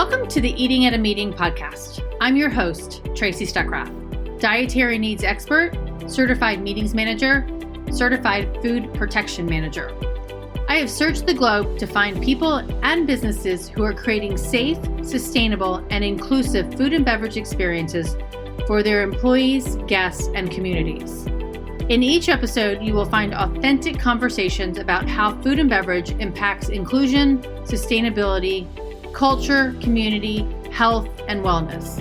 Welcome to the Eating at a Meeting podcast. I'm your host, Tracy Stuckrath, dietary needs expert, certified meetings manager, certified food protection manager. I have searched the globe to find people and businesses who are creating safe, sustainable, and inclusive food and beverage experiences for their employees, guests, and communities. In each episode, you will find authentic conversations about how food and beverage impacts inclusion, sustainability, culture, community, health, and wellness.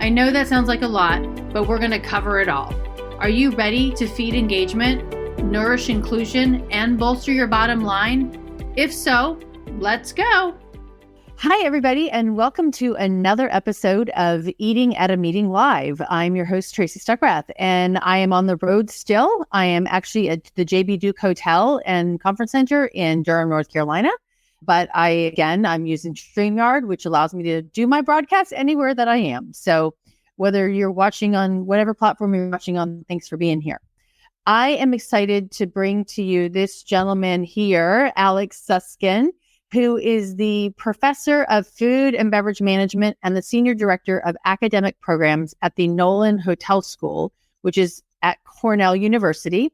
I know that sounds like a lot, but we're going to cover it all. Are you ready to feed engagement, nourish inclusion, and bolster your bottom line? If so, let's go. Hi, everybody, and welcome to another episode of Eating at a Meeting Live. I'm your host, Tracy Stuckrath, and I am on the road still. I am actually at the JB Duke Hotel and Conference Center in Durham, North Carolina. But I'm using StreamYard, which allows me to do my broadcast anywhere that I am. So whether you're watching on whatever platform you're watching on, thanks for being here. I am excited to bring to you this gentleman here, Alex Susskind, who is the professor of food and beverage management and the senior director of academic programs at the Nolan Hotel School, which is at Cornell University.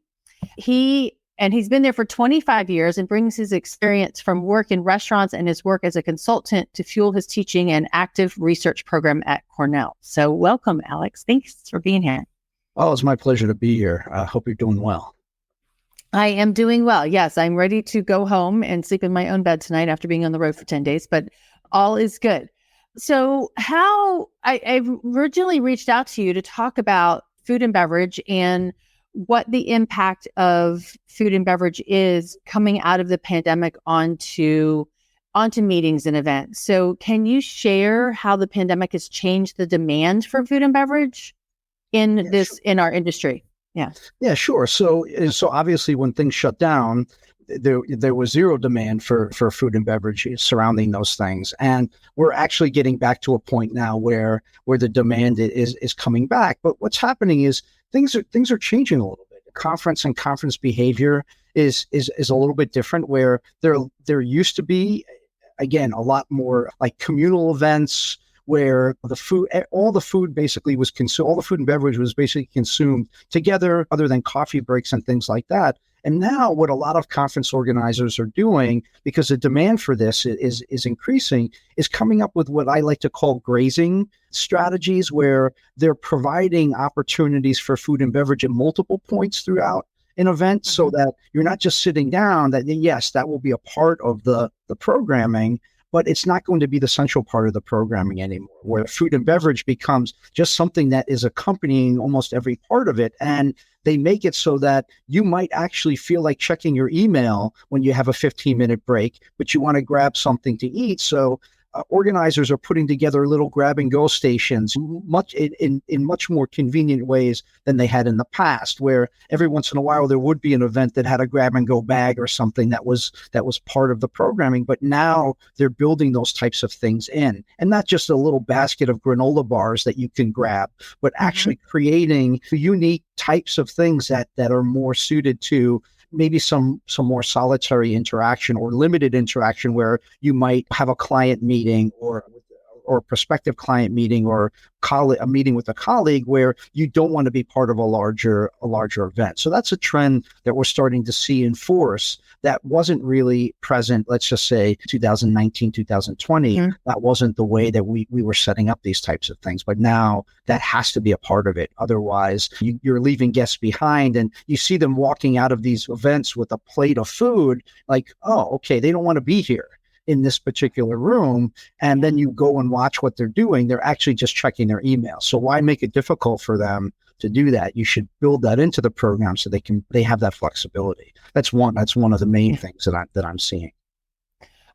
He's been there for 25 years and brings his experience from work in restaurants and his work as a consultant to fuel his teaching and active research program at Cornell. So welcome, Alex. Thanks for being here. Oh, it's my pleasure to be here. I hope you're doing well. I am doing well. Yes, I'm ready to go home and sleep in my own bed tonight after being on the road for 10 days, but all is good. So I originally reached out to you to talk about food and beverage and what the impact of food and beverage is coming out of the pandemic onto meetings and events. So can you share how the pandemic has changed the demand for food and beverage in our industry? Yeah, sure. So obviously when things shut down, there was zero demand for food and beverage surrounding those things. And we're actually getting back to a point now where the demand is coming back. But what's happening is things are changing a little bit. Conference behavior is a little bit different, where there used to be, again, a lot more like communal events where all the food and beverage was basically consumed together, other than coffee breaks and things like that. And now what a lot of conference organizers are doing, because the demand for this is increasing, is coming up with what I like to call grazing strategies, where they're providing opportunities for food and beverage at multiple points throughout an event, so that you're not just sitting down, that yes, that will be a part of the programming, but it's not going to be the central part of the programming anymore, where food and beverage becomes just something that is accompanying almost every part of it. And they make it so that you might actually feel like checking your email when you have a 15-minute break, but you want to grab something to eat. So organizers are putting together little grab-and-go stations in much more convenient ways than they had in the past, where every once in a while there would be an event that had a grab-and-go bag or something that was part of the programming. But now they're building those types of things in, and not just a little basket of granola bars that you can grab, but actually creating unique types of things that are more suited to maybe some more solitary interaction or limited interaction, where you might have a client meeting or prospective client meeting or a meeting with a colleague, where you don't want to be part of a larger event. So that's a trend that we're starting to see in force that wasn't really present, let's just say 2019, 2020. Mm-hmm. That wasn't the way that we were setting up these types of things. But now that has to be a part of it. Otherwise, you're leaving guests behind, and you see them walking out of these events with a plate of food like, oh, okay, they don't want to be here in this particular room. And then you go and watch what they're doing. They're actually just checking their email. So why make it difficult for them to do that? You should build that into the program so they have that flexibility. That's one of the main things that I'm seeing.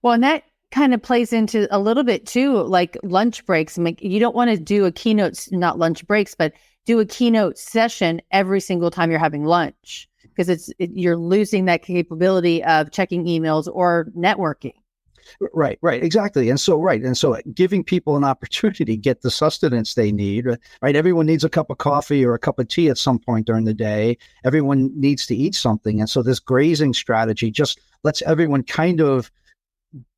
Well, and that kind of plays into a little bit too, like lunch breaks. You don't want to do a keynote, not lunch breaks, but do a keynote session every single time you're having lunch, because you're losing that capability of checking emails or networking. Right, exactly. And so giving people an opportunity to get the sustenance they need, right? Everyone needs a cup of coffee or a cup of tea at some point during the day. Everyone needs to eat something. And so this grazing strategy just lets everyone kind of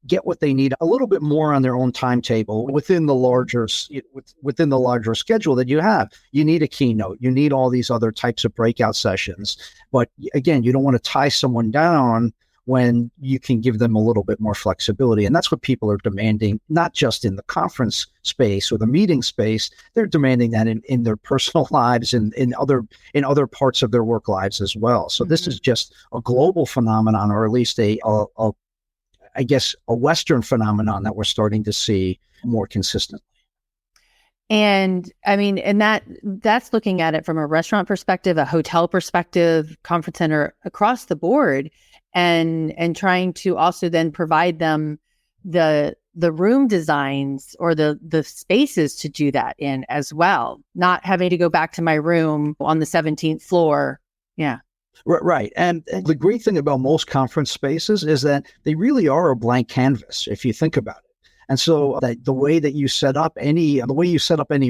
get what they need a little bit more on their own timetable within the larger schedule that you have. You need a keynote, you need all these other types of breakout sessions, but again, you don't want to tie someone down when you can give them a little bit more flexibility. And that's what people are demanding, not just in the conference space or the meeting space. They're demanding that in their personal lives and in other parts of their work lives as well. So this is just a global phenomenon, or at least a Western phenomenon that we're starting to see more consistently. And I mean, and that's looking at it from a restaurant perspective, a hotel perspective, conference center, across the board, and trying to also then provide them the room designs or the spaces to do that in as well, not having to go back to my room on the 17th floor. Yeah. Right. And the great thing about most conference spaces is that they really are a blank canvas, if you think about it. And so the way you set up any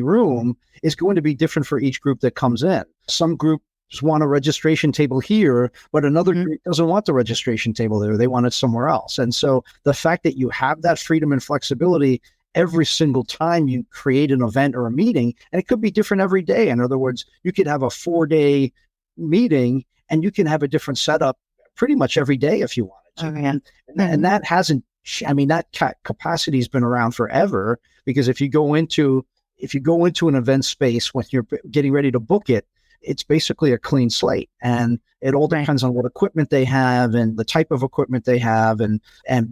room is going to be different for each group that comes in. Some groups want a registration table here, but another group doesn't want the registration table there. They want it somewhere else. And so the fact that you have that freedom and flexibility every single time you create an event or a meeting, and it could be different every day. In other words, you could have a 4-day meeting and you can have a different setup pretty much every day if you wanted to. Oh, yeah. And that hasn't, that capacity has been around forever, because if you go into an event space when you're getting ready to book it, it's basically a clean slate, and it all depends on what equipment they have and the type of equipment they have, and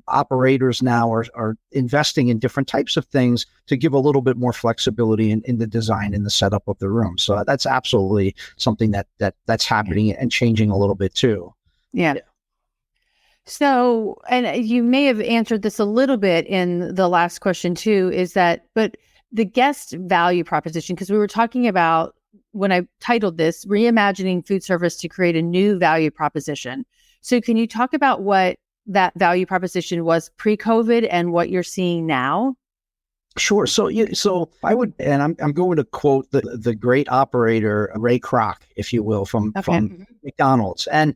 operators now are investing in different types of things to give a little bit more flexibility in the design and the setup of the room. So that's absolutely something that's happening and changing a little bit too. Yeah. So, and you may have answered this a little bit in the last question too, but the guest value proposition, because we were talking about, when I titled this, Reimagining Food Service to Create a New Value Proposition. So can you talk about what that value proposition was pre-COVID and what you're seeing now? Sure. So I would, and I'm going to quote the great operator, Ray Kroc, if you will, from McDonald's. And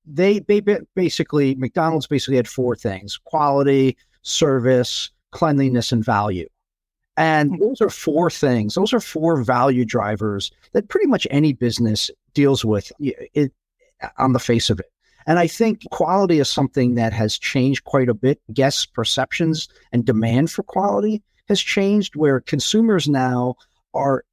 McDonald's basically had 4 things: quality, service, cleanliness, and value. And those are 4 things. Those are 4 value drivers that pretty much any business deals with on the face of it. And I think quality is something that has changed quite a bit. Guests' perceptions and demand for quality has changed, where consumers now are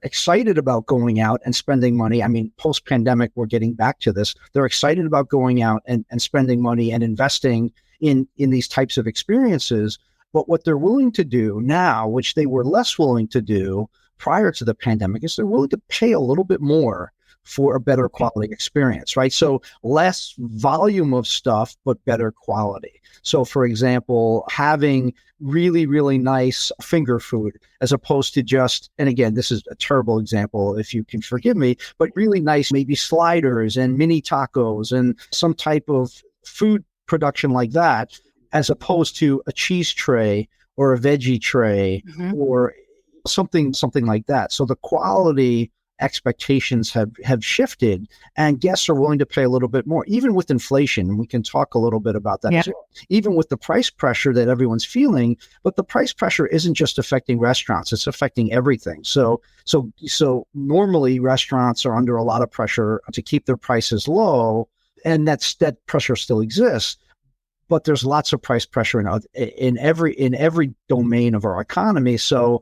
excited about going out and spending money. I mean, post-pandemic, we're getting back to this. They're excited about going out and spending money and investing in these types of experiences. But what they're willing to do now, which they were less willing to do prior to the pandemic, is they're willing to pay a little bit more for a better quality experience, right? So less volume of stuff, but better quality. So for example, having really, really nice finger food as opposed to just, and again, this is a terrible example, if you can forgive me, but really nice, maybe sliders and mini tacos and some type of food production like that, as opposed to a cheese tray or a veggie tray or something like that. So the quality expectations have shifted, and guests are willing to pay a little bit more, even with inflation. We can talk a little bit about that as well. Even with the price pressure that everyone's feeling, but the price pressure isn't just affecting restaurants, it's affecting everything. So normally restaurants are under a lot of pressure to keep their prices low, and that pressure still exists. But there's lots of price pressure in every domain of our economy. So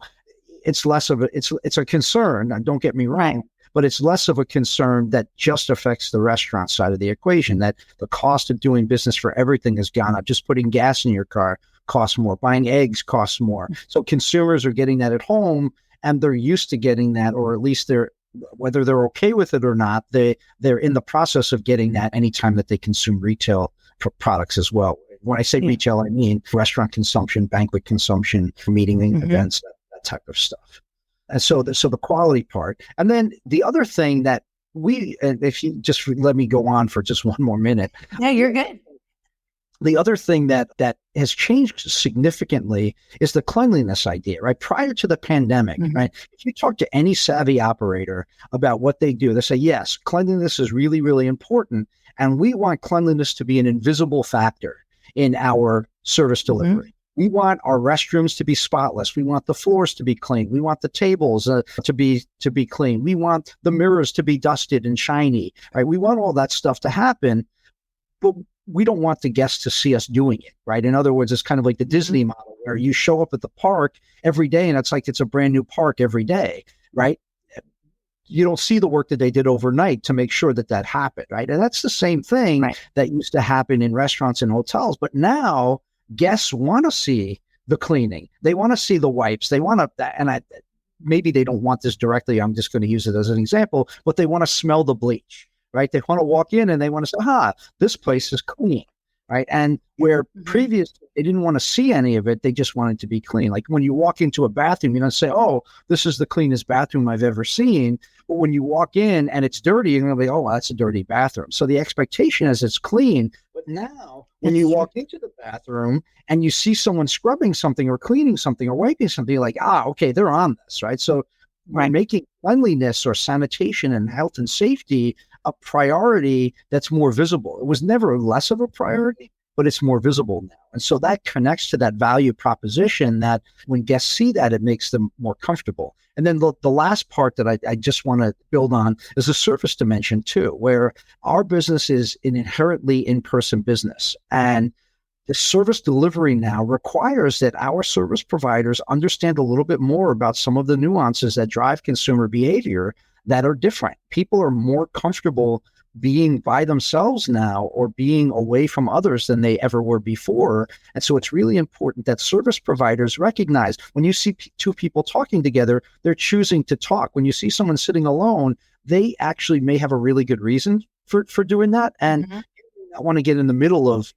it's less of it's a concern. Don't get me wrong, but it's less of a concern that just affects the restaurant side of the equation. That the cost of doing business for everything has gone up. Just putting gas in your car costs more. Buying eggs costs more. So consumers are getting that at home, and they're used to getting that, or at least whether they're okay with it or not, they're in the process of getting that anytime that they consume retail products as well. When I say retail, I mean restaurant consumption, banquet consumption, meeting events, that type of stuff. And so the quality part. And then the other thing that if you just let me go on for just one more minute. Yeah, you're good. The other thing that has changed significantly is the cleanliness idea, right? Prior to the pandemic, right? If you talk to any savvy operator about what they do, they say, yes, cleanliness is really, really important. And we want cleanliness to be an invisible factor. in our service delivery. We want our restrooms to be spotless. We want the floors to be clean. We want the tables to be clean. We want the mirrors to be dusted and shiny. Right? We want all that stuff to happen, but we don't want the guests to see us doing it. Right? In other words, it's kind of like the Disney model where you show up at the park every day and it's like it's a brand new park every day. Right? You don't see the work that they did overnight to make sure that that happened. Right? And that's the same thing that used to happen in restaurants and hotels, but now guests want to see the cleaning. They want to see the wipes. They want to, and maybe they don't want this directly. I'm just going to use it as an example, but they want to smell the bleach, right? They want to walk in and they want to say, this place is clean, right? And where previously they didn't want to see any of it, they just wanted to be clean. Like when you walk into a bathroom, you don't say, this is the cleanest bathroom I've ever seen. But when you walk in and it's dirty, you're going to be, well, that's a dirty bathroom. So the expectation is it's clean. But now when you walk into the bathroom and you see someone scrubbing something or cleaning something or wiping something, you're like, okay, they're on this, right? So making cleanliness or sanitation and health and safety a priority that's more visible. It was never less of a priority, but it's more visible now. And so that connects to that value proposition that when guests see that, it makes them more comfortable. And then the last part that I just want to build on is the service dimension too, where our business is an inherently in-person business. And the service delivery now requires that our service providers understand a little bit more about some of the nuances that drive consumer behavior that are different. People are more comfortable being by themselves now or being away from others than they ever were before. And so it's really important that service providers recognize when you see two people talking together, they're choosing to talk. When you see someone sitting alone, they actually may have a really good reason for doing that. And I want to get in the middle of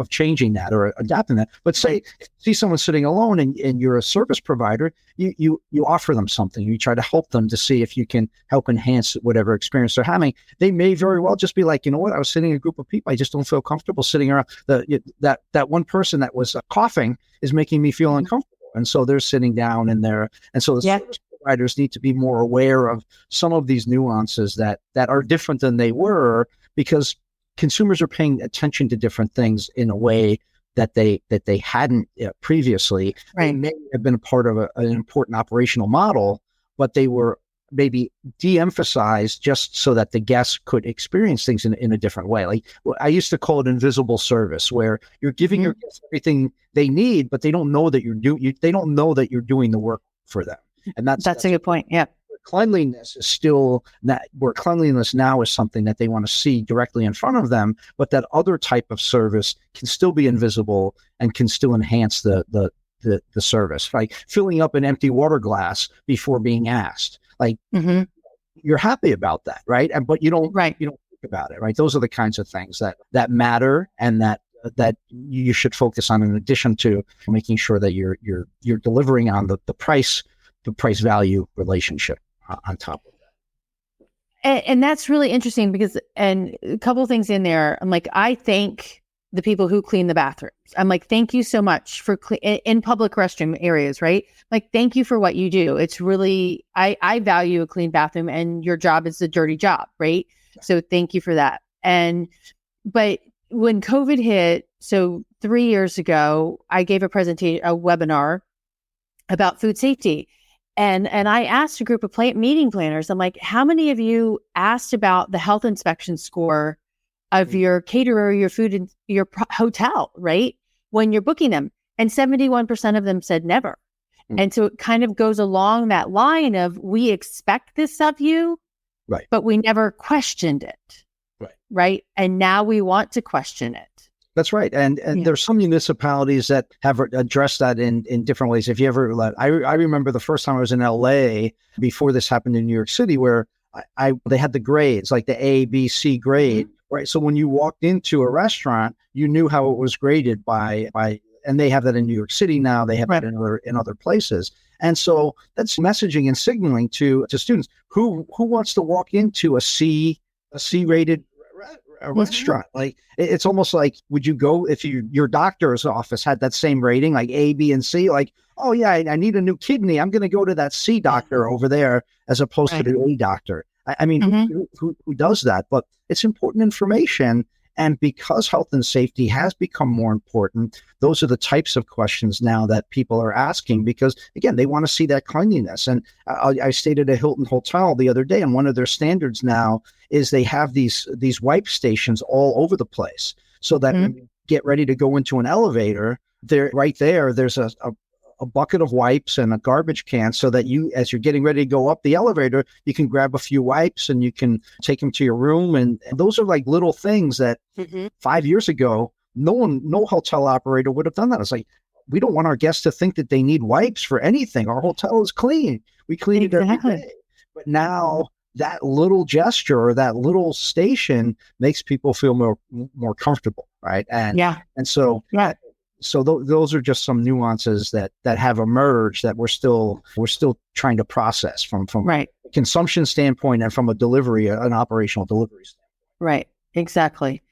changing that or adapting that. But say, see someone sitting alone and you're a service provider, you offer them something. You try to help them to see if you can help enhance whatever experience they're having. They may very well just be like, you know what, I was sitting in a group of people. I just don't feel comfortable sitting around. That one person that was coughing is making me feel uncomfortable. And so they're sitting down in there. And so the service providers need to be more aware of some of these nuances that are different than they were, because consumers are paying attention to different things in a way that they hadn't previously. They may have been a part of an important operational model, but they were maybe de-emphasized just so that the guests could experience things in a different way. Like I used to call it invisible service, where you're giving your guests everything they need, but they don't know that they don't know that you're doing the work for them. And that's a good point. Yeah. Cleanliness is still that where cleanliness now is something that they want to see directly in front of them, but that other type of service can still be invisible and can still enhance the service. Like filling up an empty water glass before being asked. Like you're happy about that, right? But you don't think about it, right? Those are the kinds of things that matter and that you should focus on, in addition to making sure that you're delivering on the price value relationship on top of that. And that's really interesting because, and a couple of things in there, I'm like, I thank the people who clean the bathrooms. I'm like, thank you so much for in public restroom areas, right? Like, thank you for what you do. It's really, I value a clean bathroom, and your job is a dirty job, right? So thank you for that. But when COVID hit, so 3 years ago, I gave a webinar about food safety. And I asked a group of meeting planners, I'm like, how many of you asked about the health inspection score of your caterer, your food, and your hotel, right? When you're booking them? And 71% of them said never. And so it kind of goes along that line of, we expect this of you, right? But we never questioned it, right? And now we want to question it. That's right. And there's some municipalities that have addressed that in different ways. If you ever I remember the first time I was in LA before this happened in New York City, where they had the grades, like the A, B, C grade, right? So when you walked into a restaurant, you knew how it was graded by, and they have that in New York City now. They have it in other places. And so that's messaging and signaling to students who wants to walk into a C rated restaurant. Like it's almost like, would you go if your doctor's office had that same rating, like A, B, and C? Like, oh yeah, I need a new kidney, I'm going to go to that C doctor over there as opposed to the A doctor. I mean, who does that? But it's important information, And because health and safety has become more important, those are the types of questions now that people are asking because, again, they want to see that cleanliness. And I stayed at a Hilton hotel the other day, and one of their standards now is they have these wipe stations all over the place so that when you get ready to go into an elevator, there's a bucket of wipes and a garbage can so that you, as you're getting ready to go up the elevator, you can grab a few wipes and you can take them to your room. And those are like little things that 5 years ago, no hotel operator would have done that. It's like, we don't want our guests to think that they need wipes for anything. Our hotel is clean. We clean it every day. But now that little gesture or that little station makes people feel more comfortable, right? And so those are just some nuances that have emerged that we're still trying to process from a consumption standpoint and from an operational delivery standpoint. Right. Exactly.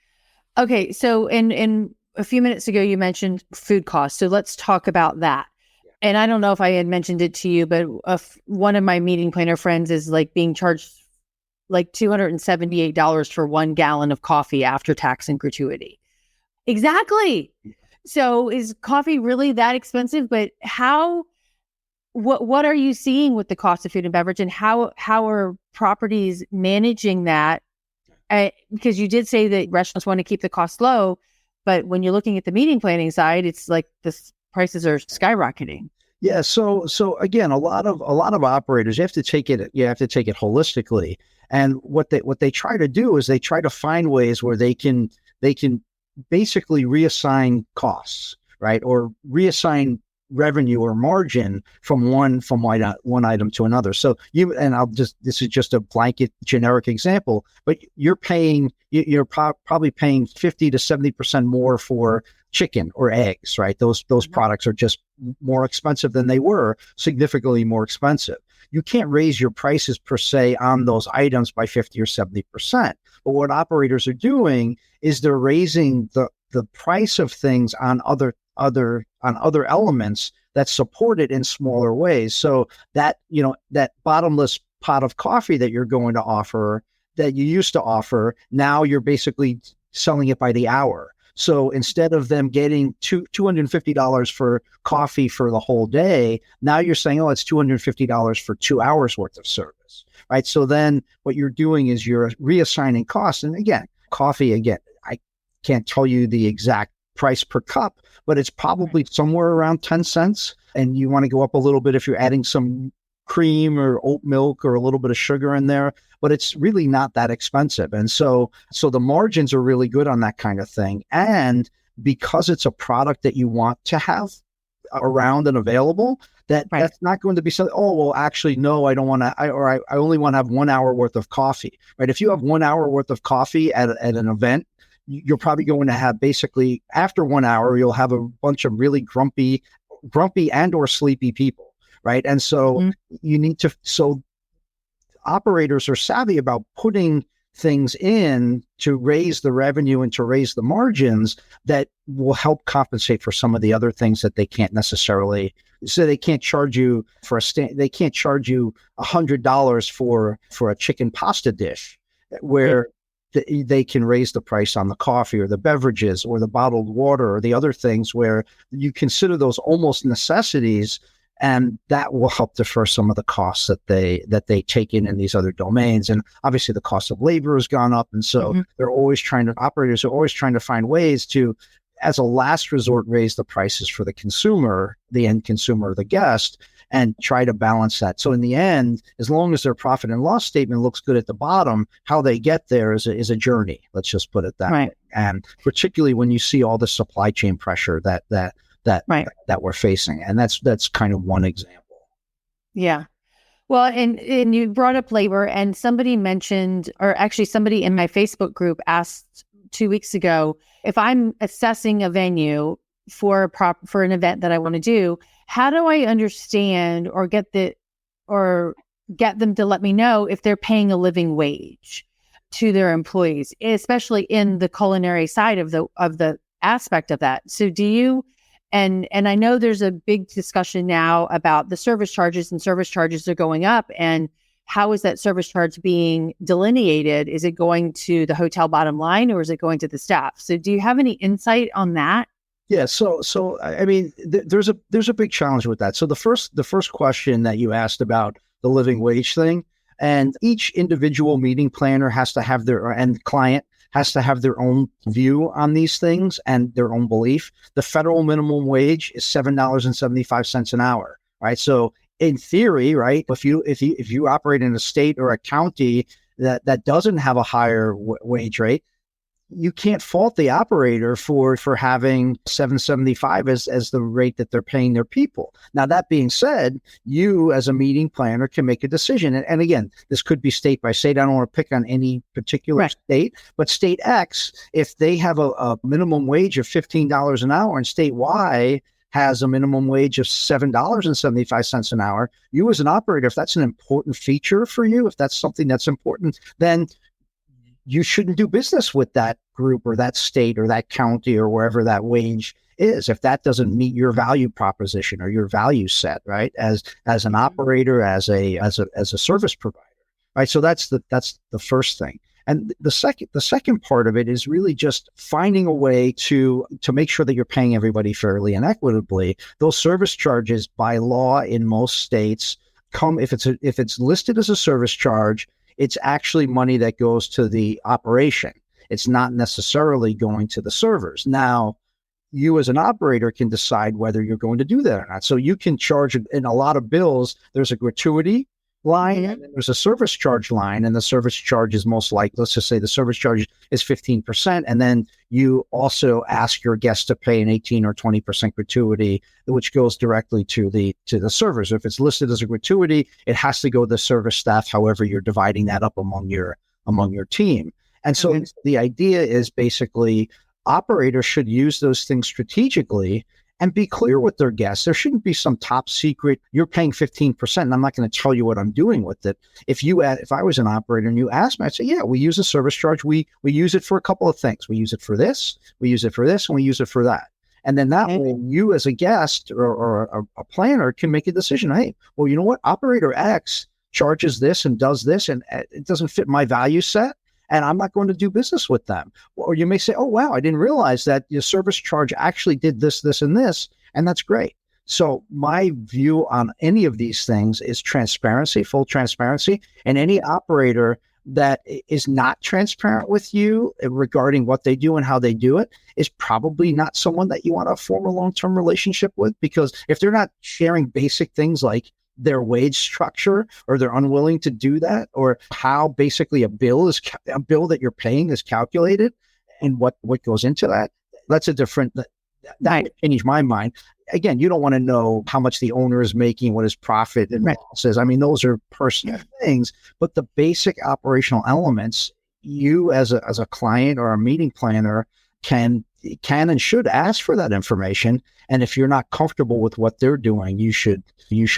Okay. So in a few minutes ago, you mentioned food costs. So let's talk about that. Yeah. And I don't know if I had mentioned it to you, but one of my meeting planner friends is like being charged like $278 for 1 gallon of coffee after tax and gratuity. Exactly. So is coffee really that expensive? But what are you seeing with the cost of food and beverage, and how are properties managing that? Because you did say that restaurants want to keep the cost low, but when you're looking at the meeting planning side, it's like the prices are skyrocketing. Yeah. So again, a lot of operators, you have to take it holistically. And what they try to do is they try to find ways where they can basically reassign costs, right? Or reassign revenue or margin from one item to another. So this is just a blanket generic example, but you're probably paying 50 to 70% more for chicken or eggs, right? Those products are just more expensive than they were, significantly more expensive. You can't raise your prices per se on those items by 50 or 70%. But what operators are doing is they're raising the price of things on other elements that support it in smaller ways. So that bottomless pot of coffee that you're going to offer, that you used to offer, now you're basically selling it by the hour. So instead of them getting $250 for coffee for the whole day, now you're saying, oh, it's $250 for 2 hours worth of service, right? So then what you're doing is you're reassigning costs. And again, coffee, I can't tell you the exact price per cup, but it's probably somewhere around 10 cents. And you want to go up a little bit if you're adding some cream or oat milk or a little bit of sugar in there, but it's really not that expensive. And so the margins are really good on that kind of thing. And because it's a product that you want to have around and available, that's not going to be something, oh, well, actually, no, I don't want to, I only want to have 1 hour worth of coffee, right? If you have 1 hour worth of coffee at an event, you're probably going to have basically after 1 hour, you'll have a bunch of really grumpy and or sleepy people. Right. And so so operators are savvy about putting things in to raise the revenue and to raise the margins that will help compensate for some of the other things that they can't necessarily. So they can't charge you they can't charge you $100 for a chicken pasta dish where they can raise the price on the coffee or the beverages or the bottled water or the other things where you consider those almost necessities. And that will help defer some of the costs that they take in these other domains. And obviously the cost of labor has gone up. And so operators are always trying to find ways to, as a last resort, raise the prices for the consumer, the end consumer, the guest, and try to balance that. So in the end, as long as their profit and loss statement looks good at the bottom, how they get there is a journey. Let's just put it that way. And particularly when you see all the supply chain pressure that we're facing. And that's kind of one example. Yeah. Well, and you brought up labor, and somebody mentioned, or actually somebody in my Facebook group asked 2 weeks ago, if I'm assessing a venue for an event that I want to do, how do I understand or get them to let me know if they're paying a living wage to their employees, especially in the culinary side of the aspect of that. So do you? And I know there's a big discussion now about the service charges, and service charges are going up. And how is that service charge being delineated? Is it going to the hotel bottom line or is it going to the staff? So do you have any insight on that? Yeah, so I mean, there's a big challenge with that. So the first question that you asked about the living wage thing, and each individual meeting planner has to have and client has to have their own view on these things and their own belief. The federal minimum wage is $7.75 an hour, right? So in theory, right, if you operate in a state or a county that doesn't have a higher wage rate, you can't fault the operator for having $7.75 as the rate that they're paying their people. Now, that being said, you as a meeting planner can make a decision. And again, this could be state by state. I don't want to pick on any particular state, but state X, if they have a minimum wage of $15 an hour and state Y has a minimum wage of $7.75 an hour, you as an operator, if that's an important feature for you, if that's something that's important, then you shouldn't do business with that group or that state or that county or wherever that wage is, if that doesn't meet your value proposition or your value set, right? As an operator, as a service provider, right? So that's the first thing. And the second part of it is really just finding a way to make sure that you're paying everybody fairly and equitably. Those service charges by law in most states come, if it's listed as a service charge, it's actually money that goes to the operation. It's not necessarily going to the servers. Now, you as an operator can decide whether you're going to do that or not. So you can charge in a lot of bills. There's a gratuity line and then there's a service charge line, and the service charge is most likely, let's just say the service charge is 15%. And then you also ask your guests to pay an 18 or 20% gratuity, which goes directly to the servers. If it's listed as a gratuity, it has to go to the service staff, however you're dividing that up among your team. And so the idea is basically operators should use those things strategically and be clear with their guests. There shouldn't be some top secret, you're paying 15% and I'm not going to tell you what I'm doing with it. If I was an operator and you asked me, I'd say, yeah, we use a service charge. We use it for a couple of things. We use it for this, we use it for this, and we use it for that. And then that way you as a guest or a planner can make a decision. Hey, well, you know what? Operator X charges this and does this, and it doesn't fit my value set, and I'm not going to do business with them. Or you may say, oh, wow, I didn't realize that your service charge actually did this, this, and this, and that's great. So my view on any of these things is transparency, full transparency, and any operator that is not transparent with you regarding what they do and how they do it is probably not someone that you want to form a long-term relationship with, because if they're not sharing basic things like their wage structure, or they're unwilling to do that, or how basically a bill that you're paying is calculated and what goes into that, that's a different, that changed my mind. Again, you don't want to know how much the owner is making, what his profit and loss is. I mean, those are personal things, but the basic operational elements, you as a client or a meeting planner can and should ask for that information. And if you're not comfortable with what they're doing, you should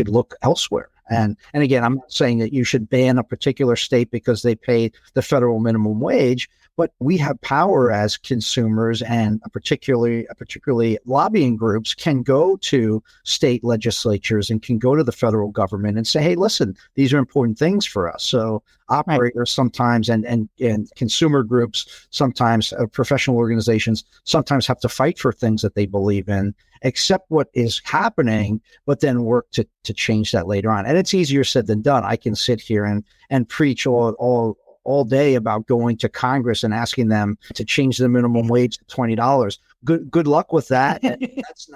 look elsewhere. And again, I'm not saying that you should ban a particular state because they pay the federal minimum wage, but we have power as consumers, and particularly lobbying groups can go to state legislatures and can go to the federal government and say, hey, listen, these are important things for us. So operators sometimes and consumer groups, sometimes professional organizations, sometimes have to fight for things that they believe in, accept what is happening, but then work to change that later on. And it's easier said than done. I can sit here and preach all day about going to Congress and asking them to change the minimum wage to $20. Good luck with that. That's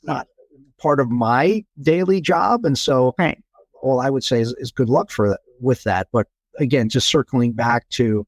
not part of my daily job. And so all I would say is good luck with that. But again, just circling back to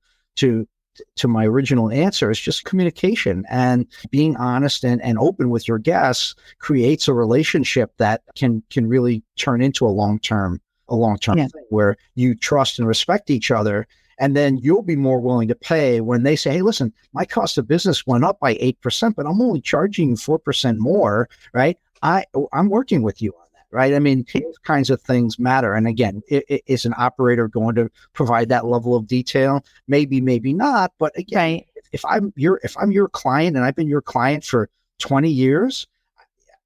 my original answer, is just communication and being honest and open with your guests creates a relationship that can really turn into a long-term thing where you trust and respect each other. And then you'll be more willing to pay when they say, hey, listen, my cost of business went up by 8%, but I'm only charging you 4% more, right? I'm working with you on that, right? I mean, those kinds of things matter. And again, is an operator going to provide that level of detail? Some maybe not. But again, if I'm your client and I've been your client for 20 years,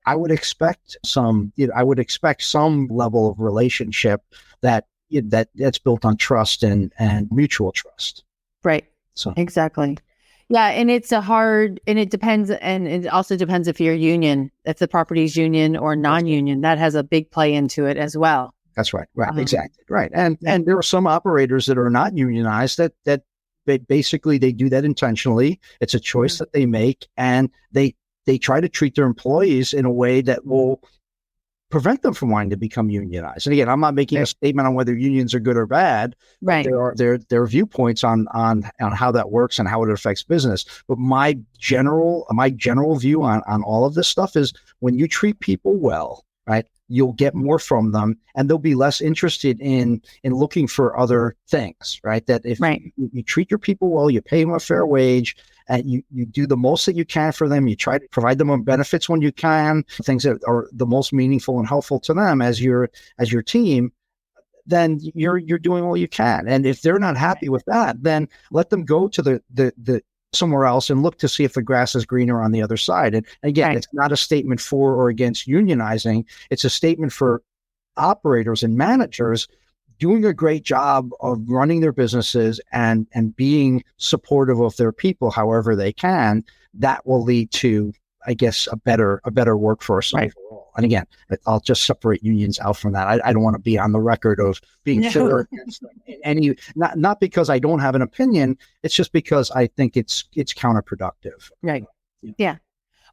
I would expect some level of relationship that that's built on trust and mutual trust. Right. So exactly. Yeah. And it depends. And it also depends if you're union, if the property's union or non-union, that has a big play into it as well. That's right. Right. Exactly. Right. And there are some operators that are not unionized that basically they do that intentionally. It's a choice that they make, and they try to treat their employees in a way that will prevent them from wanting to become unionized. And again, I'm not making a statement on whether unions are good or bad. Right. There are viewpoints on how that works and how it affects business. But my general view on all of this stuff is when you treat people well, right, you'll get more from them, and they'll be less interested in looking for other things, right? That if you treat your people well, you pay them a fair wage, and you do the most that you can for them, you try to provide them with benefits when you can, things that are the most meaningful and helpful to them as your team, then you're doing all you can. And if they're not happy with that, then let them go to the somewhere else and look to see if the grass is greener on the other side. And again, it's not a statement for or against unionizing. It's a statement for operators and managers doing a great job of running their businesses and being supportive of their people however they can. That will lead to, I guess, a better workforce overall. And again, I'll just separate unions out from that. I don't want to be on the record of being for or against them in any, not because I don't have an opinion. It's just because I think it's counterproductive. Right. Yeah.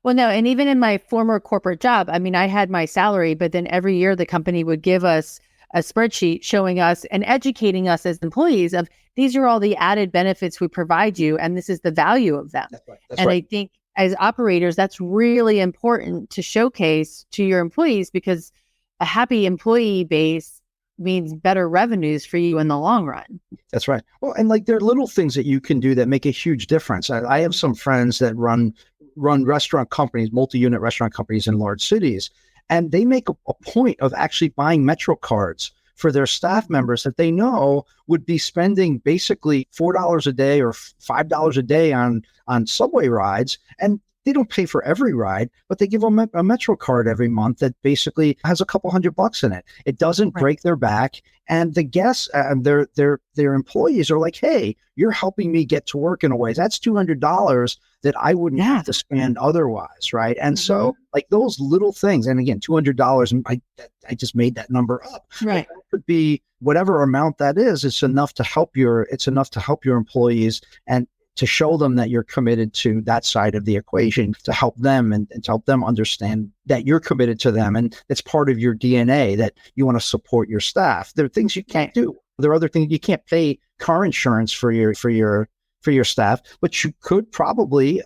Well, no, and even in my former corporate job, I mean, I had my salary, but then every year the company would give us a spreadsheet showing us and educating us as employees of these are all the added benefits we provide you, and this is the value of them. That's right. That's right. I think as operators, that's really important to showcase to your employees, because a happy employee base means better revenues for you in the long run. That's right. Well, and like there are little things that you can do that make a huge difference. I have some friends that run restaurant companies, multi-unit restaurant companies in large cities, and they make a point of actually buying Metro cards for their staff members that they know would be spending basically $4 a day or $5 a day on subway rides. And they don't pay for every ride, but they give them a Metro card every month that basically has a couple $100 in it. It doesn't break their back. And the guests and their employees are like, hey, you're helping me get to work in a way. That's $200 that I wouldn't have to spend otherwise, right? And so like those little things, and again, $200, and I just made that number up. Right. That could be whatever amount that is. It's enough to help your employees and to show them that you're committed to that side of the equation, to help them and to help them understand that you're committed to them. And it's part of your DNA that you want to support your staff. There are things you can't do. There are other things you can't pay car insurance for your staff, but you could probably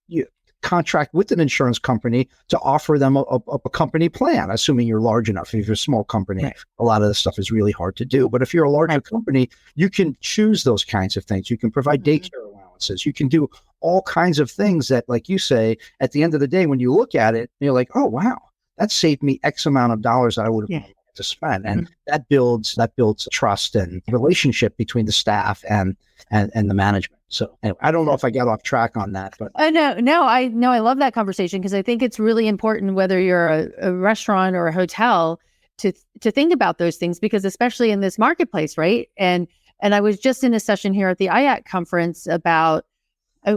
you contract with an insurance company to offer them a company plan, assuming you're large enough. If you're a small company, a lot of this stuff is really hard to do. But if you're a larger company, you can choose those kinds of things. You can provide daycare allowances. You can do all kinds of things that, like you say, at the end of the day, when you look at it, you're like, oh, wow, that saved me X amount of dollars that I would have to spend. And that builds trust and relationship between the staff and the management. So anyway, I don't know if I got off track on that, but no, I love that conversation, because I think it's really important, whether you're a restaurant or a hotel, to think about those things, because especially in this marketplace, right? And I was just in a session here at the IAC conference about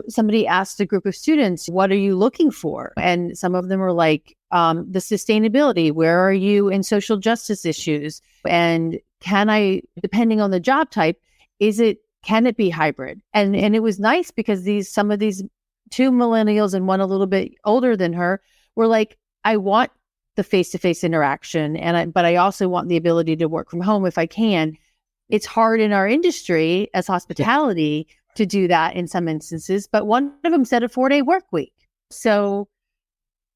somebody asked a group of students, what are you looking for? And some of them were like, the sustainability, where are you in social justice issues? And can I, depending on the job type, can it be hybrid? And it was nice, because some of these two millennials and one a little bit older than her were like, I want the face-to-face interaction, but I also want the ability to work from home if I can. It's hard in our industry as hospitality to do that in some instances, but one of them said a 4-day work week. So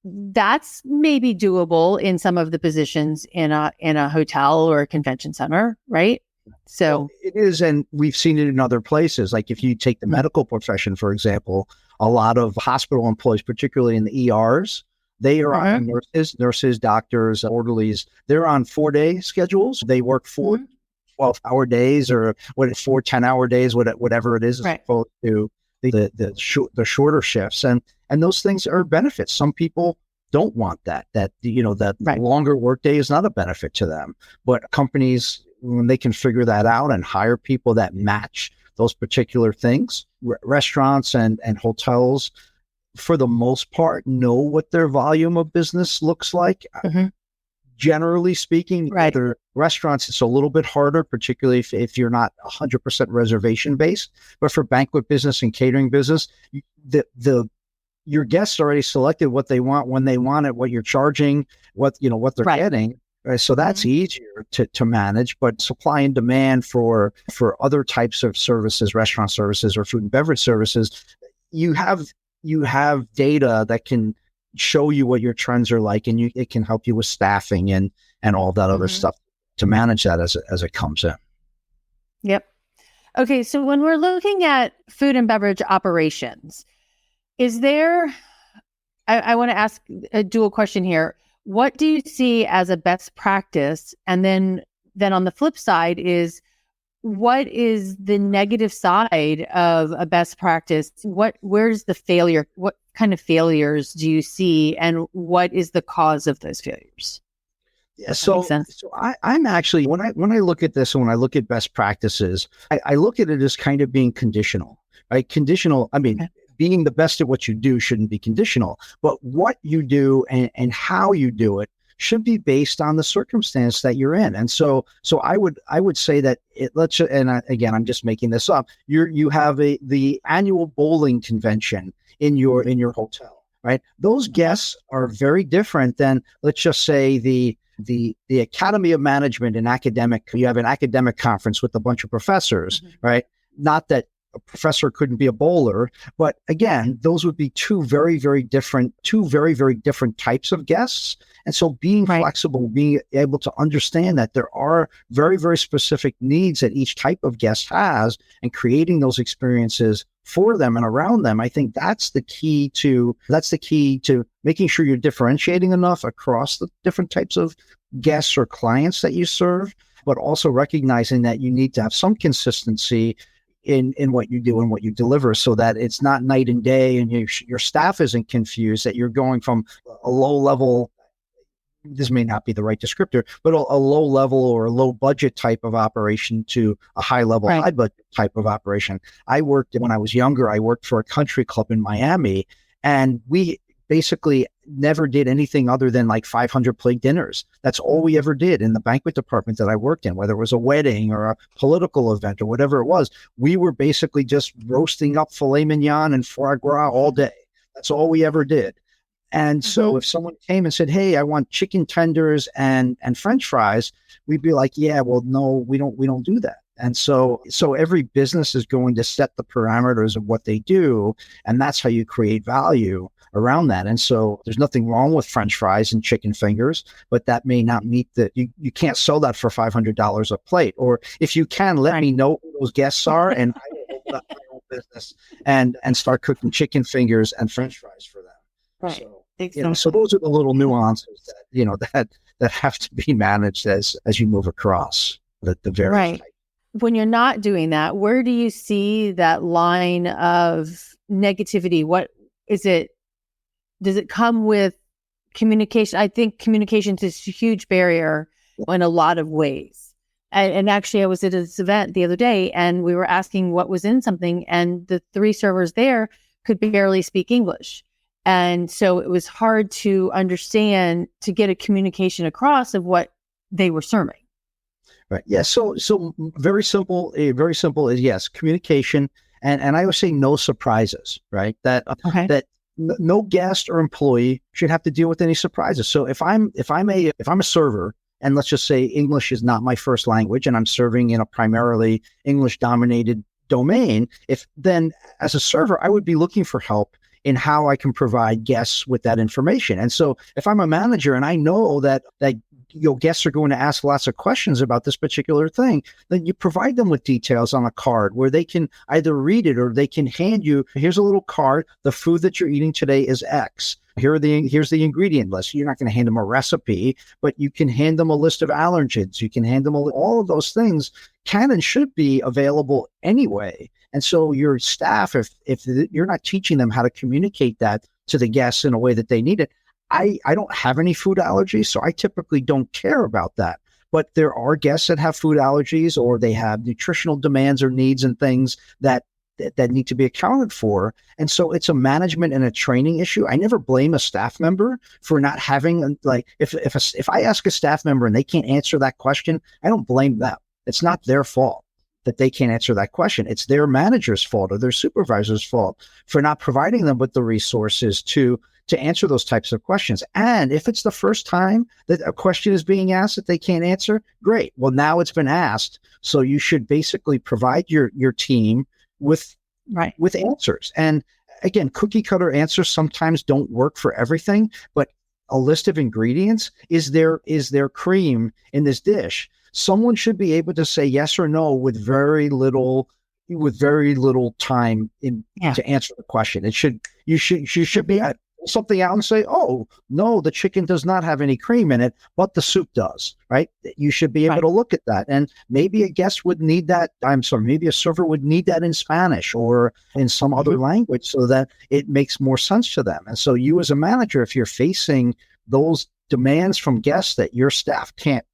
that's maybe doable in some of the positions in a hotel or a convention center, right? So it is, and we've seen it in other places. Like if you take the medical profession, for example, a lot of hospital employees, particularly in the ERs, they are on nurses, doctors, orderlies. They're on 4-day schedules. They work 4 12-hour days or 4 10-hour days, whatever it is, as opposed to the shorter shifts. And those things are benefits. Some people don't want that longer workday is not a benefit to them, but companies when they can figure that out and hire people that match those particular things, restaurants and hotels, for the most part, know what their volume of business looks like. Mm-hmm. Generally speaking, Right. other restaurants, it's a little bit harder, particularly if you're not 100% reservation based. But for banquet business and catering business, your guests already selected what they want, when they want it, what you're charging, what they're Right. getting. Right? So that's easier to manage. But supply and demand for other types of services, restaurant services or food and beverage services, you have data that can show you what your trends are like, and it can help you with staffing and all that other stuff to manage that as it comes in. Yep. Okay, so when we're looking at food and beverage operations, is there, I want to ask a dual question here. What do you see as a best practice? And then on the flip side is, what is the negative side of a best practice? Where's the failure? What kind of failures do you see, and what is the cause of those failures? Yeah, so I'm actually, when I look at this and when I look at best practices, I look at it as kind of being conditional, right? Conditional. I mean, being the best at what you do shouldn't be conditional, but what you do and how you do it should be based on the circumstance that you're in. And so I would say that again, I'm just making this up. You have the annual bowling convention in your hotel, right? Those guests are very different than, let's just say, the Academy of Management and you have an academic conference with a bunch of professors, right? Not that a professor couldn't be a bowler, but again, those would be two very, very different types of guests. And so being flexible, being able to understand that there are very, very specific needs that each type of guest has, and creating those experiences for them and around them, I think that's the key to making sure you're differentiating enough across the different types of guests or clients that you serve, but also recognizing that you need to have some consistency in what you do and what you deliver, so that it's not night and day, and your staff isn't confused that you're going from a low level, this may not be the right descriptor, but a low level or a low budget type of operation to a high level, high budget type of operation. When I was younger, I worked for a country club in Miami, and we basically never did anything other than like 500 plate dinners. That's all we ever did in the banquet department that I worked in, whether it was a wedding or a political event or whatever it was. We were basically just roasting up filet mignon and foie gras all day. That's all we ever did. And so if someone came and said, "Hey, I want chicken tenders and French fries," we'd be like, "Yeah, well, no, we don't do that." And so every business is going to set the parameters of what they do, and that's how you create value around that. And so there's nothing wrong with French fries and chicken fingers, but that may not meet you can't sell that for $500 a plate. Or if you can, let me know who those guests are, and I will open up my own business and start cooking chicken fingers and French fries for them. Right. So, exactly. So those are the little nuances that have to be managed as you move across the various types. When you're not doing that, where do you see that line of negativity? What is it? Does it come with communication? I think communication is a huge barrier in a lot of ways. And actually, I was at this event the other day, and we were asking what was in something, and the 3 servers there could barely speak English. And so it was hard to understand, to get a communication across of what they were serving. Right. Yeah. So very simple. Very simple is, yes, communication, and I would say no surprises. Right. That no guest or employee should have to deal with any surprises. So if I'm a server, and let's just say English is not my first language, and I'm serving in a primarily English dominated domain, then as a server, I would be looking for help in how I can provide guests with that information. And so if I'm a manager and I know that guests are going to ask lots of questions about this particular thing, then you provide them with details on a card where they can either read it, or they can hand you, here's a little card, the food that you're eating today is X. Here's the ingredient list. You're not going to hand them a recipe, but you can hand them a list of allergens. You can hand them all of those things can and should be available anyway. And so your staff, if you're not teaching them how to communicate that to the guests in a way that they need it, I don't have any food allergies, so I typically don't care about that. But there are guests that have food allergies, or they have nutritional demands or needs and things that need to be accounted for. And so it's a management and a training issue. I never blame a staff member for not having, like, if I ask a staff member and they can't answer that question, I don't blame them. It's not their fault that they can't answer that question. It's their manager's fault or their supervisor's fault for not providing them with the resources to answer those types of questions. And if it's the first time that a question is being asked that they can't answer, great. Well, now it's been asked. So you should basically provide your team with answers. And again, cookie cutter answers sometimes don't work for everything, but a list of ingredients, is there cream in this dish? Someone should be able to say yes or no with very little time to answer the question. You should be at something out and say, oh, no, the chicken does not have any cream in it, but the soup does, right? You should be able to look at that. And maybe a guest would need that. Maybe a server would need that in Spanish or in some other language so that it makes more sense to them. And so you as a manager, if you're facing those demands from guests that your staff can't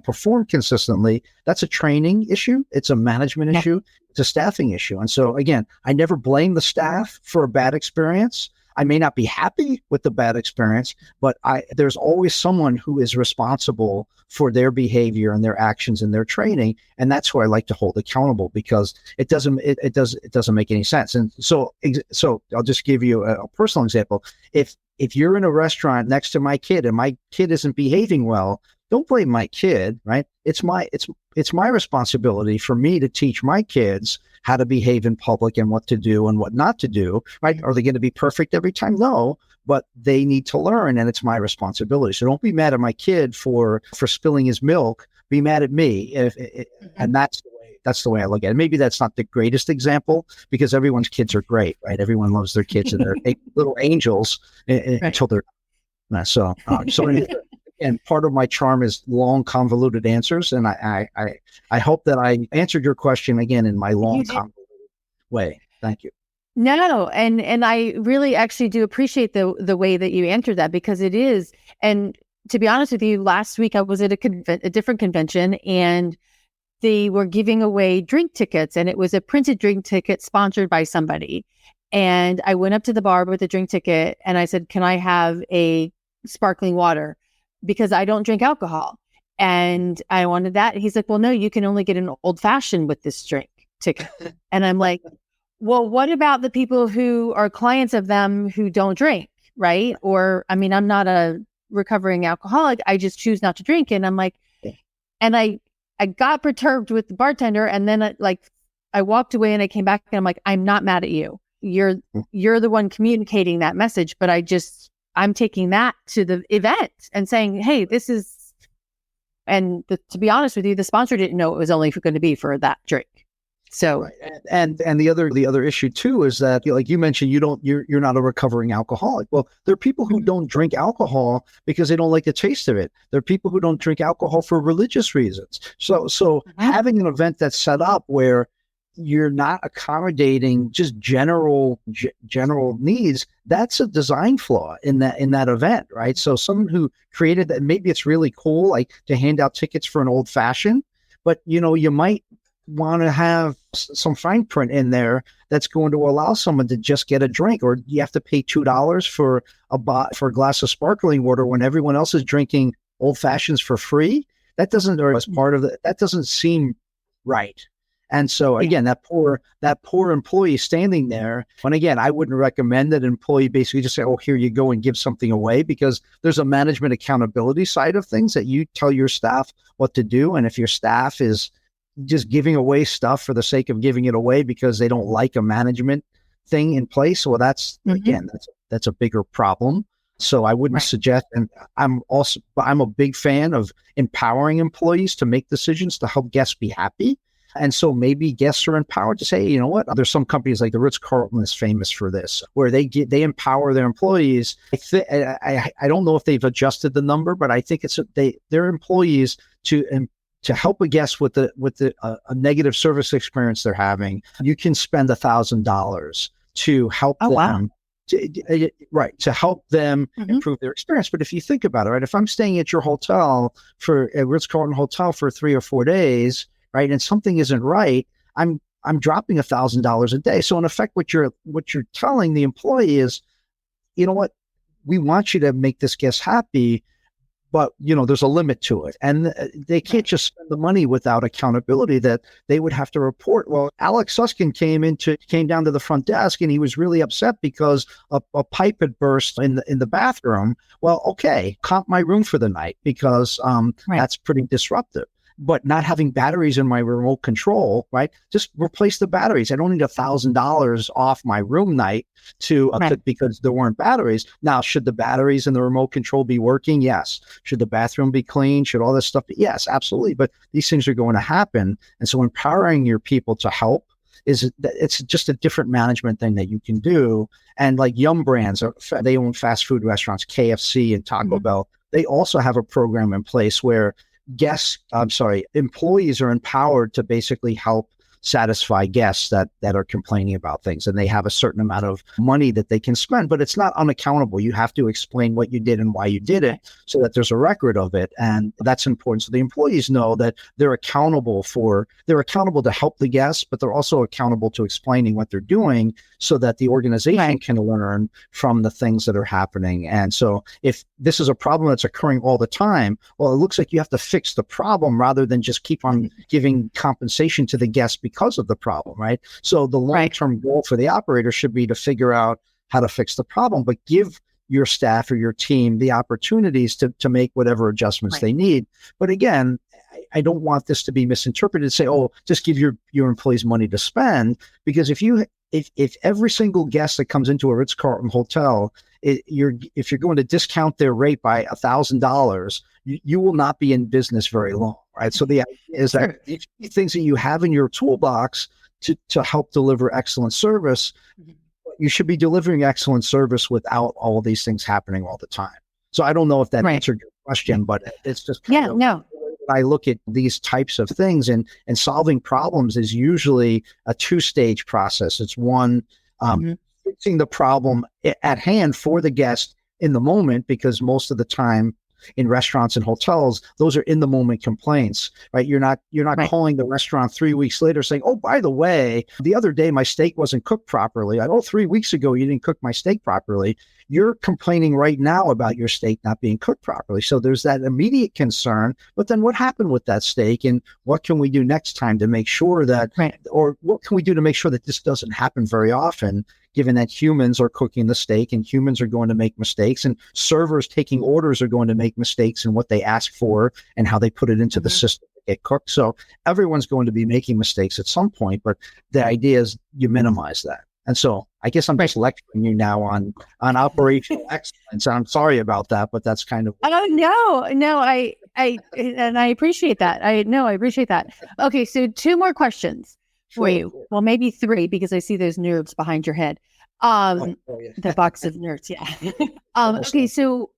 perform consistently, that's a training issue. It's a management issue. It's a staffing issue. And so again, I never blame the staff for a bad experience. I may not be happy with the bad experience, but there's always someone who is responsible for their behavior and their actions and their training. And that's who I like to hold accountable, because it doesn't make any sense. And so I'll just give you a personal example. If you're in a restaurant next to my kid and my kid isn't behaving well, don't blame my kid, right? It's my responsibility for me to teach my kids how to behave in public and what to do and what not to do, right? Are they going to be perfect every time? No, but they need to learn, and it's my responsibility. So don't be mad at my kid for spilling his milk. Be mad at me, and that's the way I look at it. Maybe that's not the greatest example, because everyone's kids are great, right? Everyone loves their kids, and they're little angels until they're so. And part of my charm is long, convoluted answers. And I hope that I answered your question again in my long, convoluted way. Thank you. No, and I really actually do appreciate the way that you answered that, because it is. And to be honest with you, last week I was at a different convention, and they were giving away drink tickets, and it was a printed drink ticket sponsored by somebody. And I went up to the bar with a drink ticket and I said, "Can I have a sparkling water? Because I don't drink alcohol." And I wanted that. He's like, "Well, no, you can only get an old fashioned with this drink ticket." And I'm like, "Well, what about the people who are clients of them who don't drink, right? Or, I mean, I'm not a recovering alcoholic. I just choose not to drink." And I'm like, and I got perturbed with the bartender. And then I walked away and I came back and I'm like, "I'm not mad at you. You're the one communicating that message, but I'm taking that to the event and saying, hey, this is," and to be honest with you, the sponsor didn't know it was only going to be for that drink. So, right. And the other issue too is that, like you mentioned, you're not a recovering alcoholic. Well, there are people who don't drink alcohol because they don't like the taste of it. There are people who don't drink alcohol for religious reasons. So having an event that's set up where you're not accommodating just general needs, that's a design flaw in that event, right? So someone who created that, maybe it's really cool, like to hand out tickets for an old fashioned, but you might want to have some fine print in there that's going to allow someone to just get a drink, or you have to pay $2 for a glass of sparkling water when everyone else is drinking old fashions for free. That doesn't, or as part of that doesn't seem right. And so again, that poor employee standing there. And again, I wouldn't recommend that an employee basically just say, "Oh, here you go," and give something away, because there's a management accountability side of things that you tell your staff what to do. And if your staff is just giving away stuff for the sake of giving it away because they don't like a management thing in place, well, that's again, that's a bigger problem. So I wouldn't suggest, and I'm a big fan of empowering employees to make decisions to help guests be happy. And so maybe guests are empowered to say, "You know what? There's some companies like the Ritz-Carlton is famous for this, where they empower their employees." I don't know if they've adjusted the number, but I think it's their employees to help a guest with a negative service experience they're having. You can spend $1,000 to help them to help them improve their experience. But if you think about it, right, if I'm staying at your hotel for a Ritz-Carlton hotel for 3 or 4 days, right, and something isn't right, I'm dropping $1,000 a day. So in effect, what you're telling the employee is, you know what, we want you to make this guest happy, but there's a limit to it, and they can't just spend the money without accountability that they would have to report. Well, Alex Suskin came down to the front desk, and he was really upset because a pipe had burst in the bathroom. Well, okay, comp my room for the night because that's pretty disruptive. But not having batteries in my remote control, right? Just replace the batteries. I don't need $1,000 off my room night because there weren't batteries. Now, should the batteries in the remote control be working? Yes. Should the bathroom be clean? Should all this stuff be? Yes, absolutely. But these things are going to happen. And so empowering your people to help it's just a different management thing that you can do. And like Yum Brands, they own fast food restaurants, KFC and Taco Bell. They also have a program in place where employees are empowered to basically help satisfy guests that are complaining about things, and they have a certain amount of money that they can spend, but it's not unaccountable. You have to explain what you did and why you did it so that there's a record of it, and that's important. So the employees know that they're accountable to help the guests, but they're also accountable to explaining what they're doing so that the organization can learn from the things that are happening. And so if this is a problem that's occurring all the time, well, it looks like you have to fix the problem rather than just keep on giving compensation to the guests because of the problem, right? So the long-term goal for the operator should be to figure out how to fix the problem, but give your staff or your team the opportunities to make whatever adjustments they need. But again, I don't want this to be misinterpreted, say, oh, just give your employees money to spend, because if every single guest that comes into a Ritz-Carlton hotel, if you're going to discount their rate by $1,000, you will not be in business very long, right? So the idea is that things that you have in your toolbox to help deliver excellent service, you should be delivering excellent service without all of these things happening all the time. So I don't know if that answered your question, but it's just I look at these types of things, and solving problems is usually a two-stage process. It's one, fixing the problem at hand for the guest in the moment, because most of the time in restaurants and hotels, those are in the moment complaints, right? You're not calling the restaurant 3 weeks later saying, oh, by the way, the other day my steak wasn't cooked properly. 3 weeks ago you didn't cook my steak properly. You're complaining right now about your steak not being cooked properly. So there's that immediate concern, but then what happened with that steak, and what can we do next time to make sure that, or what can we do to make sure that this doesn't happen very often, given that humans are cooking the steak and humans are going to make mistakes, and servers taking orders are going to make mistakes in what they ask for and how they put it into the system to get cooked. So everyone's going to be making mistakes at some point, but the idea is you minimize that. And so I guess I'm just lecturing you now on operational excellence. I'm sorry about that, but that's kind of. Oh, no, I appreciate that. I appreciate that. Okay. So 2 more questions for you. Well, maybe 3, because I see those nerds behind your head. The box of nerds. Yeah. Okay. So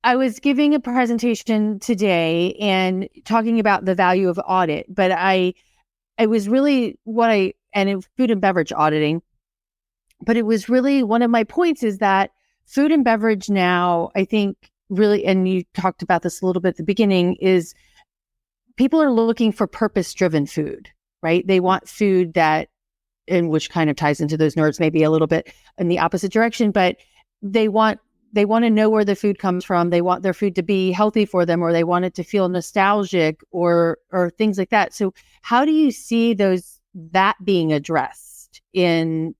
I was giving a presentation today and talking about the value of audit, but I was really in food and beverage auditing. But it was really one of my points is that food and beverage now, I think really, and you talked about this a little bit at the beginning, is people are looking for purpose-driven food, right? They want food and which kind of ties into those nerds maybe a little bit in the opposite direction, but they want to know where the food comes from. They want their food to be healthy for them, or they want it to feel nostalgic or things like that. So how do you see that being addressed and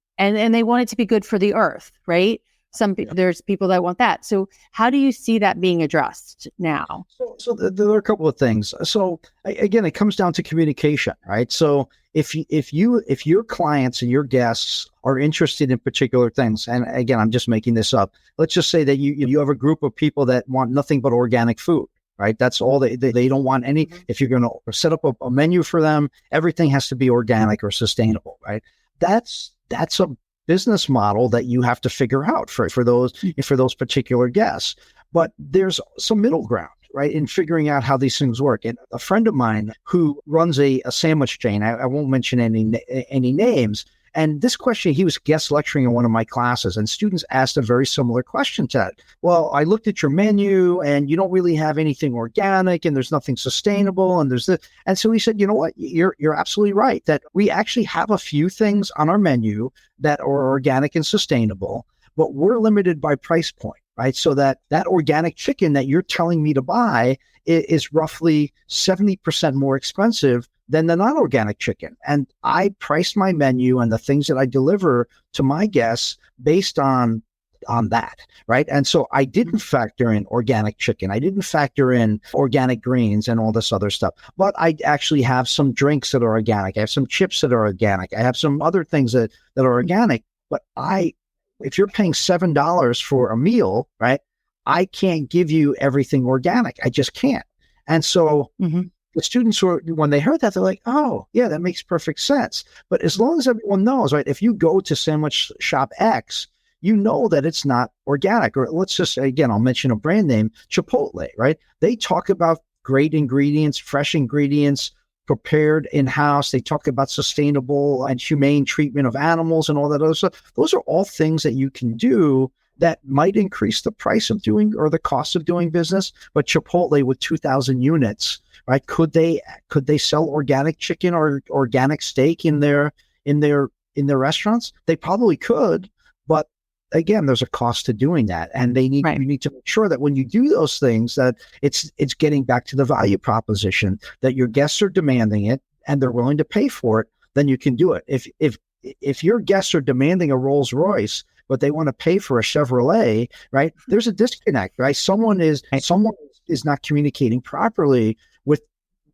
they want it to be good for the earth, right? There's people that want that. So how do you see that being addressed now? So there are a couple of things. So again, it comes down to communication, right? So if your clients and your guests are interested in particular things, and again, I'm just making this up. Let's just say that you have a group of people that want nothing but organic food, right? That's all they don't want any. If you're going to set up a menu for them, everything has to be organic or sustainable, right? That's a business model that you have to figure out for those particular guests. But there's some middle ground, right, in figuring out how these things work. And a friend of mine who runs a sandwich chain, I won't mention any names, And this question, he was guest lecturing in one of my classes, and students asked a very similar question to that. Well, I looked at your menu and you don't really have anything organic and there's nothing sustainable. And there's this. And so he said, you know what? You're absolutely right that we actually have a few things on our menu that are organic and sustainable, but we're limited by price point, right? So that organic chicken that you're telling me to buy is roughly 70% more expensive than the non-organic chicken. And I price my menu and the things that I deliver to my guests based on that, right? And so I didn't factor in organic chicken. I didn't factor in organic greens and all this other stuff. But I actually have some drinks that are organic. I have some chips that are organic. I have some other things that are organic. But if you're paying $7 for a meal, right, I can't give you everything organic. I just can't. And so the students when they heard that, they're like, oh, yeah, that makes perfect sense. But as long as everyone knows, right, if you go to sandwich shop X, you know that it's not organic. Or let's just, again, I'll mention a brand name, Chipotle, right? They talk about great ingredients, fresh ingredients, prepared in-house. They talk about sustainable and humane treatment of animals and all that other stuff. Those are all things that you can do that might increase the price of doing or the cost of doing business. But Chipotle with 2,000 units, right? Could they sell organic chicken or organic steak in their restaurants? They probably could, but again, there's a cost to doing that, and you need to make sure that when you do those things, that it's getting back to the value proposition that your guests are demanding it and they're willing to pay for it. Then you can do it. If your guests are demanding a Rolls Royce, but they want to pay for a Chevrolet, right? There's a disconnect, right? Someone is not communicating properly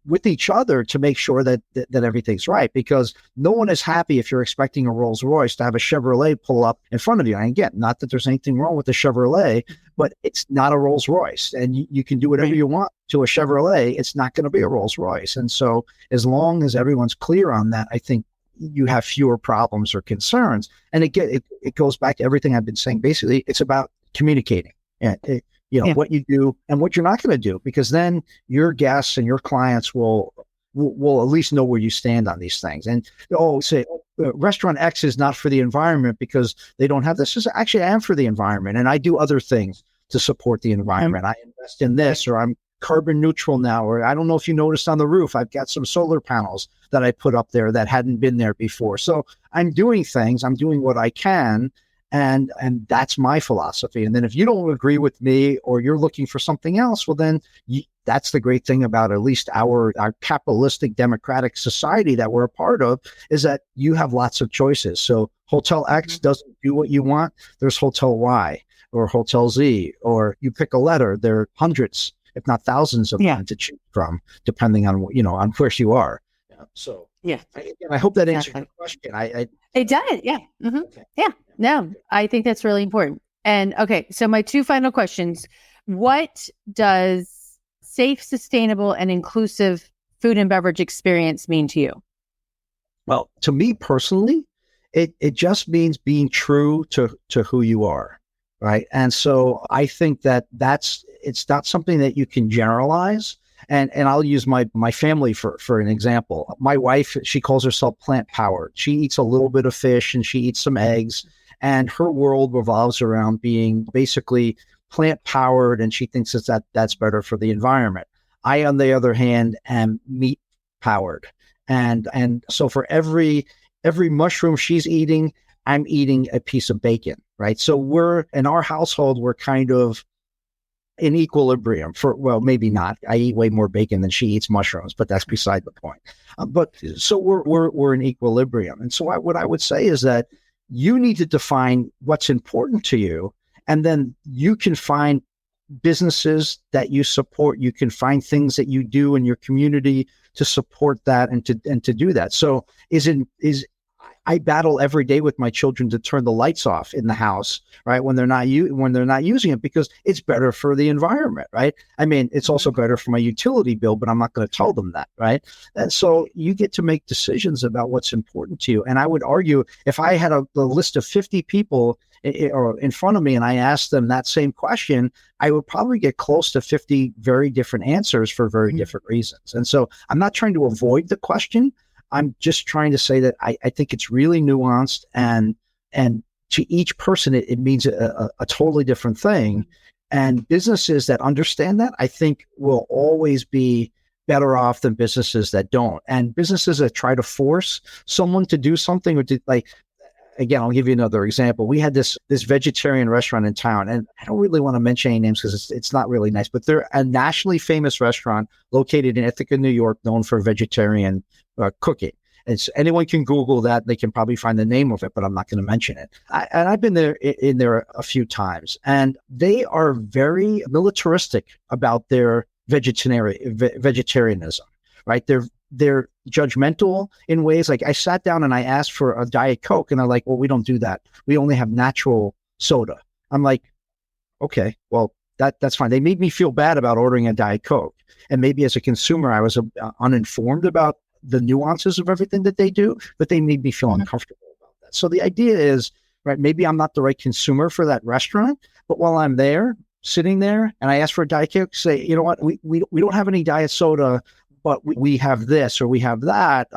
with each other to make sure that everything's right, because no one is happy if you're expecting a Rolls Royce to have a Chevrolet pull up in front of you. And again, not that there's anything wrong with the Chevrolet, but it's not a Rolls Royce, and you can do whatever you want to a Chevrolet. It's not going to be a Rolls Royce. And so as long as everyone's clear on that, I think you have fewer problems or concerns. And again, it goes back to everything I've been saying. Basically, it's about communicating. What you do and what you're not going to do, because then your guests and your clients will at least know where you stand on these things. And restaurant X is not for the environment because they don't have this. Actually, I am for the environment, and I do other things to support the environment. I invest in this, or I'm carbon neutral now, or I don't know if you noticed on the roof, I've got some solar panels that I put up there that hadn't been there before. So I'm doing things. I'm doing what I can. And that's my philosophy. And then if you don't agree with me or you're looking for something else, well, then that's the great thing about at least our capitalistic democratic society that we're a part of, is that you have lots of choices. So Hotel X doesn't do what you want. There's Hotel Y or Hotel Z, or you pick a letter. There are hundreds, if not thousands of them to choose from, depending on on where you are. So I hope that answered your question. It does. Yeah. Mm-hmm. Okay. Yeah. No, I think that's really important. And okay, so my two final questions. What does safe, sustainable, and inclusive food and beverage experience mean to you? Well, to me personally, it just means being true to who you are, right? And so I think it's not something that you can generalize. And I'll use my family for an example. My wife, she calls herself plant-powered. She eats a little bit of fish and she eats some eggs, and her world revolves around being basically plant-powered, and she thinks that's better for the environment. I, on the other hand, am meat-powered. And so for every mushroom she's eating, I'm eating a piece of bacon, right? So in our household, we're kind of in equilibrium maybe not. I eat way more bacon than she eats mushrooms, but that's beside the point. But so we're in equilibrium. And so what I would say is that you need to define what's important to you, and then you can find businesses that you support. You can find things that you do in your community to support that and to do that. So I battle every day with my children to turn the lights off in the house, right? When they're not using it, because it's better for the environment, right? I mean, it's also better for my utility bill, but I'm not going to tell them that, right? And so you get to make decisions about what's important to you. And I would argue, if I had a list of 50 people in front of me and I asked them that same question, I would probably get close to 50 very different answers for very different reasons. And so I'm not trying to avoid the question. I'm just trying to say that I think it's really nuanced, and to each person, it means a totally different thing. And businesses that understand that, I think, will always be better off than businesses that don't. And businesses that try to force someone to do something, or to, like, again, I'll give you another example. We had this vegetarian restaurant in town, and I don't really want to mention any names because it's not really nice, but they're a nationally famous restaurant located in Ithaca, New York, known for vegetarian cooking. And so anyone can Google that. They can probably find the name of it, but I'm not going to mention it. And I've been there in there a few times, and they are very militaristic about their vegetarianism, right? They're judgmental in ways. Like, I sat down and I asked for a Diet Coke, and they're like, well, we don't do that. We only have natural soda. I'm like, okay, well, that's fine. They made me feel bad about ordering a Diet Coke. And maybe as a consumer, I was uninformed about the nuances of everything that they do, but they made me feel uncomfortable about that. So the idea is, right, maybe I'm not the right consumer for that restaurant, but while I'm there, sitting there, and I ask for a Diet Coke, say, you know what, we don't have any diet soda, but we have this or we have that.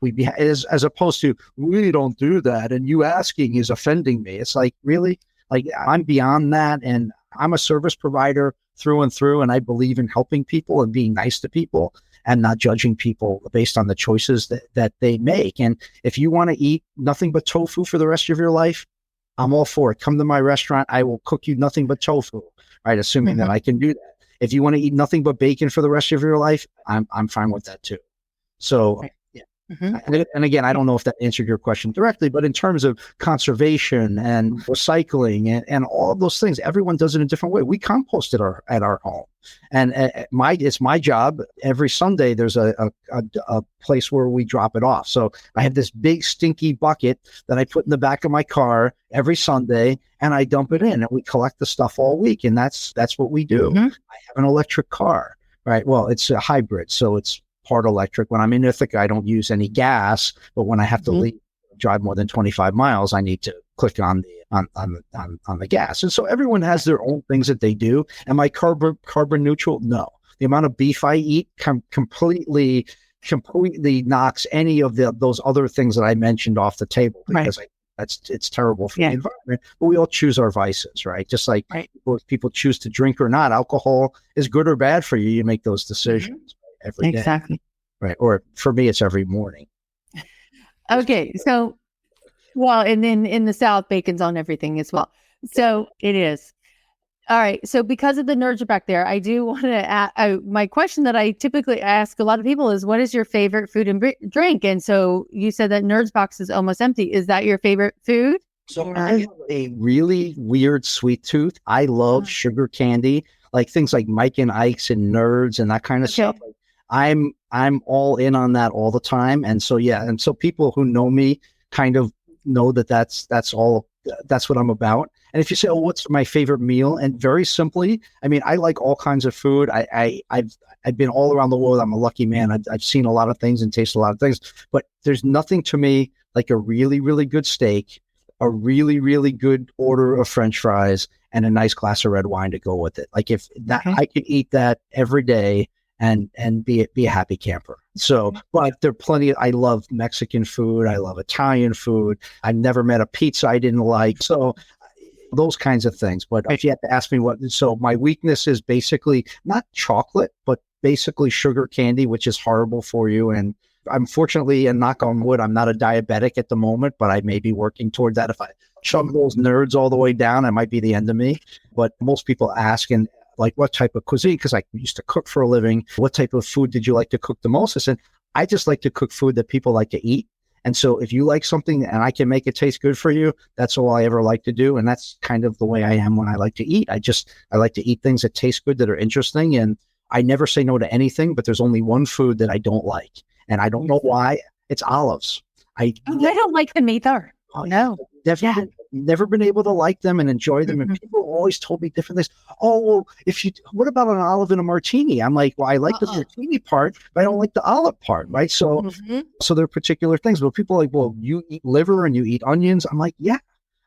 We'd be, as opposed to, we don't do that, and you asking is offending me. It's like, really? Like, I'm beyond that, and I'm a service provider through and through, and I believe in helping people and being nice to people and not judging people based on the choices that they make. And if you want to eat nothing but tofu for the rest of your life, I'm all for it. Come to my restaurant. I will cook you nothing but tofu, right? Assuming that I can do that. If you want to eat nothing but bacon for the rest of your life, I'm fine with that too. So, yeah. And again, I don't know if that answered your question directly, but in terms of conservation and recycling and all of those things, everyone does it in a different way. We compost at our home, and it's my job. Every Sunday, there's a place where we drop it off. So I have this big stinky bucket that I put in the back of my car every Sunday, and I dump it in, and we collect the stuff all week, and that's what we do. I have an electric car, right? Well, it's a hybrid, so it's part electric. When I'm in Ithaca, I don't use any gas, but when I have to drive more than 25 miles, I need to click on the gas. And so everyone has their own things that they do. Am I carbon neutral? No. The amount of beef I eat completely knocks any of those other things that I mentioned off the table, because it's terrible for the environment. But we all choose our vices, right? Just like people choose to drink or not. Alcohol is good or bad for you. You make those decisions. Every day. Exactly. Right. Or for me, it's every morning. Okay. So, well, and then in the South, bacon's on everything as well. So it is. All right. So because of the nerds are back there, I do want to ask, my question that I typically ask a lot of people is, what is your favorite food and drink? And so you said that Nerds box is almost empty. Is that your favorite food? So I have a really weird sweet tooth. I love sugar candy, like things like Mike and Ike's and Nerds and that kind of stuff. I'm all in on that all the time. And so, and so people who know me kind of know that that's what I'm about. And if you say, oh, what's my favorite meal? And very simply, I mean, I like all kinds of food. I've been all around the world. I'm a lucky man. I've seen a lot of things and tasted a lot of things, but there's nothing to me like a really, really good steak, a really, really good order of French fries, and a nice glass of red wine to go with it. Like, if that, I could eat that every day and be a happy camper. So, but there are plenty I love Mexican food. I love Italian food. I've never met a pizza I didn't like. So those kinds of things. But if you had to ask me so my weakness is basically not chocolate, but basically sugar candy, which is horrible for you. And unfortunately, and knock on wood, I'm not a diabetic at the moment, but I may be working toward that. If I chug those Nerds all the way down, it might be the end of me. But most people ask, and like, what type of cuisine? Because I used to cook for a living. What type of food did you like to cook the most? I said, I just like to cook food that people like to eat. And so if you like something and I can make it taste good for you, that's all I ever like to do. And that's kind of the way I am when I like to eat. I like to eat things that taste good, that are interesting. And I never say no to anything, but there's only one food that I don't like. And I don't know why. It's olives. I don't like them either. Oh, no. Definitely never been able to like them and enjoy them. And people always told me different things. Oh, well, what about an olive in a martini? I'm like, well, I like the martini part, but I don't like the olive part, right? So, so there are particular things. But people are like, well, you eat liver and you eat onions. I'm like, yeah,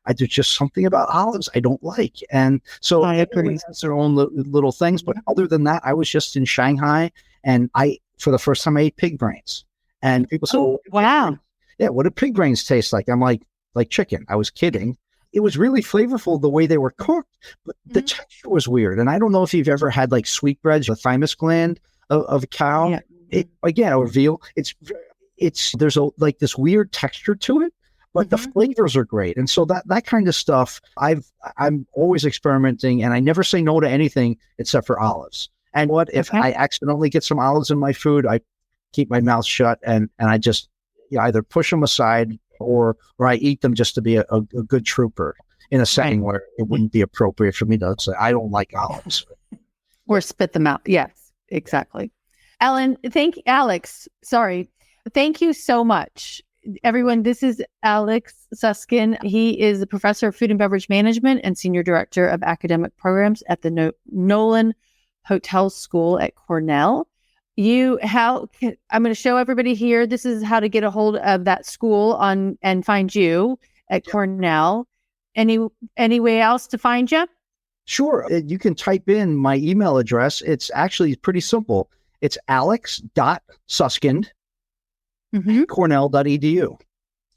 there's just something about olives I don't like. And so everyone has their own little things. But other than that, I was just in Shanghai, and for the first time, I ate pig brains. And people say, Oh, wow. yeah, what do pig brains taste like? I'm like chicken. I was kidding. It was really flavorful the way they were cooked, but the texture was weird. And I don't know if you've ever had like sweetbreads, the thymus gland of a cow. Yeah. Or veal. There's like this weird texture to it, but the flavors are great. And so that kind of stuff, I'm always experimenting, and I never say no to anything except for olives. And if I accidentally get some olives in my food, I keep my mouth shut and I just either push them aside or I eat them just to be a good trooper in a setting where it wouldn't be appropriate for me to say, I don't like olives. Or spit them out. Yes, exactly. Alex, thank you so much. Everyone, this is Alex Susskind. He is the professor of food and beverage management and senior director of academic programs at the Nolan Hotel School at Cornell. I'm going to show everybody here. This is how to get a hold of that school and find you at Cornell. Any way else to find you? Sure. You can type in my email address. It's actually pretty simple. It's alex.susskind cornell.edu.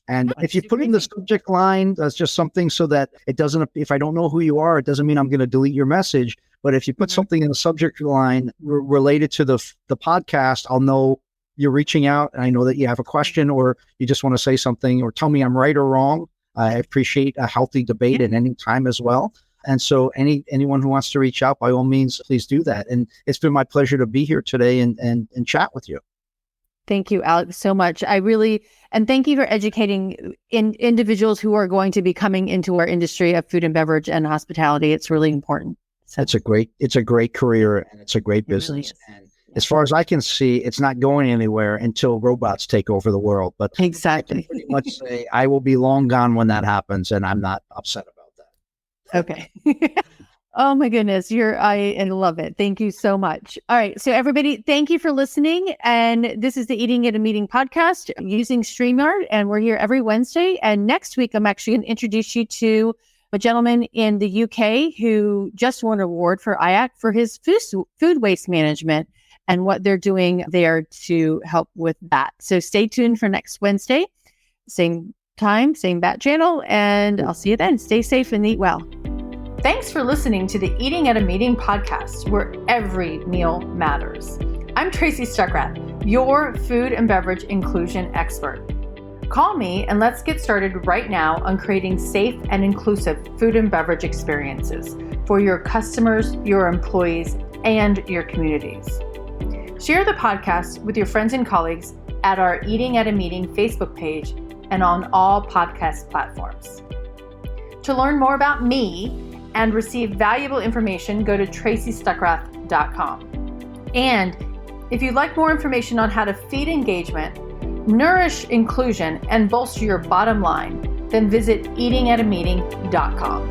And if you put in the subject line, that's just something so that it doesn't, if I don't know who you are, it doesn't mean I'm going to delete your message. But if you put something in the subject line related to the podcast, I'll know you're reaching out, and I know that you have a question or you just want to say something or tell me I'm right or wrong. I appreciate a healthy debate at any time as well. And so anyone who wants to reach out, by all means, please do that. And it's been my pleasure to be here today and chat with you. Thank you, Alex, so much. And thank you for educating individuals who are going to be coming into our industry of food and beverage and hospitality. It's really important. So it's a great career, and it's a great business. Really, and as far as I can see, it's not going anywhere until robots take over the world. But exactly, I can pretty much say I will be long gone when that happens, and I'm not upset about that. Okay. Oh my goodness, I love it. Thank you so much. All right, so everybody, thank you for listening. And this is the Eating at a Meeting podcast using StreamYard, and we're here every Wednesday. And next week, I'm actually going to introduce you to a gentleman in the UK who just won an award for IAC for his food waste management and what they're doing there to help with that. So stay tuned for next Wednesday, same time, same bat channel, and I'll see you then. Stay safe and eat well. Thanks for listening to the Eating at a Meeting podcast, where every meal matters. I'm Tracy Stuckrath, your food and beverage inclusion expert. Call me and let's get started right now on creating safe and inclusive food and beverage experiences for your customers, your employees, and your communities. Share the podcast with your friends and colleagues at our Eating at a Meeting Facebook page and on all podcast platforms. To learn more about me and receive valuable information, go to tracystuckrath.com. And if you'd like more information on how to feed engagement, nourish inclusion, and bolster your bottom line, then visit eatingatameeting.com.